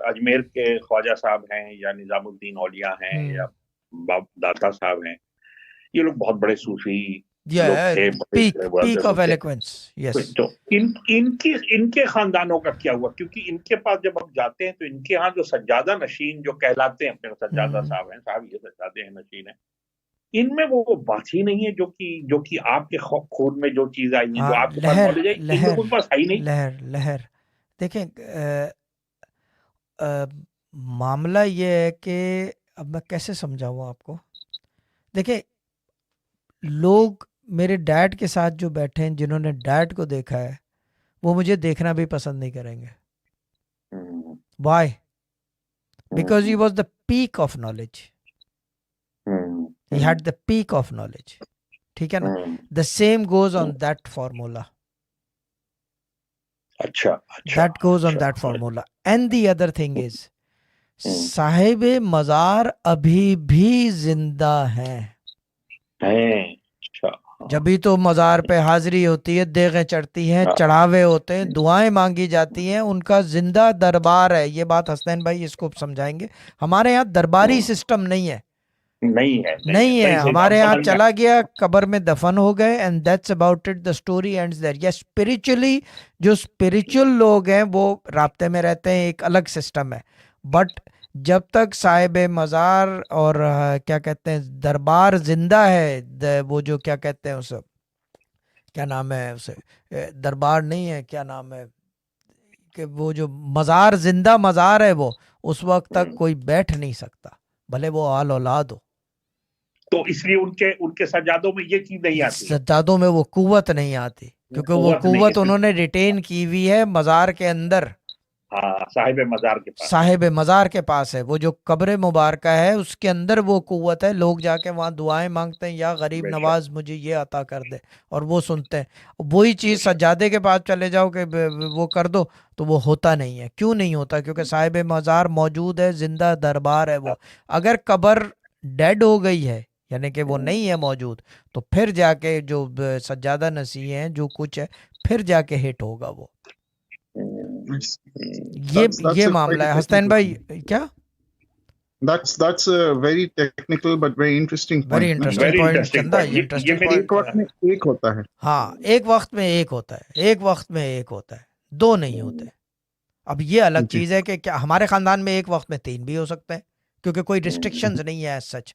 اجمیر کے خواجہ صاحب ہیں یا نظام الدین اولیاء ہیں یا داتا صاحب ہیں، یہ لوگ بہت بڑے صوفی لوگ تھے، پیک آف بڑے ایلیکوینس. یس. تو ان کے خاندانوں کا کیا ہوا؟ کیونکہ ان کے پاس جب ہم جاتے ہیں تو ان کے ہاں جو سجادہ نشین جو کہلاتے ہیں، اپنے سجادہ صاحب ہیں، صاحب یہ سجادے ہیں نشین ہیں، ان میں وہ بات ہی نہیں ہے جو کہ آپ کے خون میں جو چیز آئی ہیں، جو آپ کے پاس نالج ہے، ان لوگوں کے پاس ہے ہی نہیں. لہر دیکھیں، معاملہ یہ ہے کہ اب میں کیسے سمجھاؤں آپ کو. دیکھیں، لوگ میرے ڈیڈ کے ساتھ جو بیٹھے ہیں، جنہوں نے ڈیڈ کو دیکھا ہے، وہ مجھے دیکھنا بھی پسند نہیں کریں گے. Why? Because he was the peak of knowledge. He had the peak of knowledge. ٹھیک ہے نا؟ The same goes on that formula. That goes on that formula. And the other thing is, صاحب مزار ابھی بھی زندہ ہیں. جبھی تو مزار پہ حاضری ہوتی ہے، دیغیں چڑھتی ہیں، چڑھاوے ہوتے ہیں، دعائیں مانگی جاتی ہیں، ان کا زندہ دربار ہے. یہ بات حسنین بھائی اس کو سمجھائیں گے. ہمارے یہاں درباری سسٹم نہیں ہے. نہیں ہے ہمارے یہاں. چلا گیا، قبر میں دفن ہو گئے، and that's about it. The story ends there. یا اسپریچولی جو اسپریچول لوگ ہیں وہ رابطے میں رہتے ہیں، ایک الگ سسٹم ہے. بٹ جب تک صاحب مزار اور کیا کہتے ہیں دربار زندہ ہے، وہ جو کیا کہتے ہیں اسے، کیا نام ہے اسے، دربار نہیں ہے، کیا نام ہے، کہ وہ جو مزار زندہ مزار ہے، وہ اس وقت تک کوئی بیٹھ نہیں سکتا، بھلے وہ آل اولاد ہو. تو اس لیے ان کے سجادوں میں یہ چیز نہیں آتی، سجادوں میں وہ قوت نہیں آتی، کیونکہ وہ قوت انہوں نے ریٹین کی ہوئی ہے مزار کے اندر. صاحب مزار کے پاس، صاحب مزار کے پاس ہے. وہ جو قبر مبارکہ ہے اس کے اندر وہ قوت ہے. لوگ جا کے وہاں دعائیں مانگتے ہیں، یا غریب نواز مجھے یہ عطا کر دے، اور وہ سنتے ہیں. وہی چیز سجادے کے پاس چلے جاؤ کہ وہ کر دو، تو وہ ہوتا نہیں ہے. کیوں نہیں ہوتا؟ کیونکہ صاحب مزار موجود ہے، زندہ دربار ہے وہ. اگر قبر ڈیڈ ہو گئی ہے، یعنی کہ وہ نہیں ہے موجود، تو پھر جا کے جو سجادہ نشین ہیں، جو کچھ ہے، پھر جا کے ہٹ ہوگا وہ. یہ معاملہ ہے. حسین بھائی کیا؟ That's a very technical but very interesting point. Very interesting point چندہ، یہ interesting point. ایک وقت میں ایک ہوتا ہے. ہاں، ایک وقت میں ایک ہوتا ہے، ایک وقت میں ایک ہوتا ہے، دو نہیں ہوتے. اب یہ الگ چیز ہے کہ کیا ہمارے خاندان میں ایک وقت میں 3 بھی ہو سکتے ہیں، کیونکہ کوئی ریسٹرکشنز نہیں ہے ایز سچ.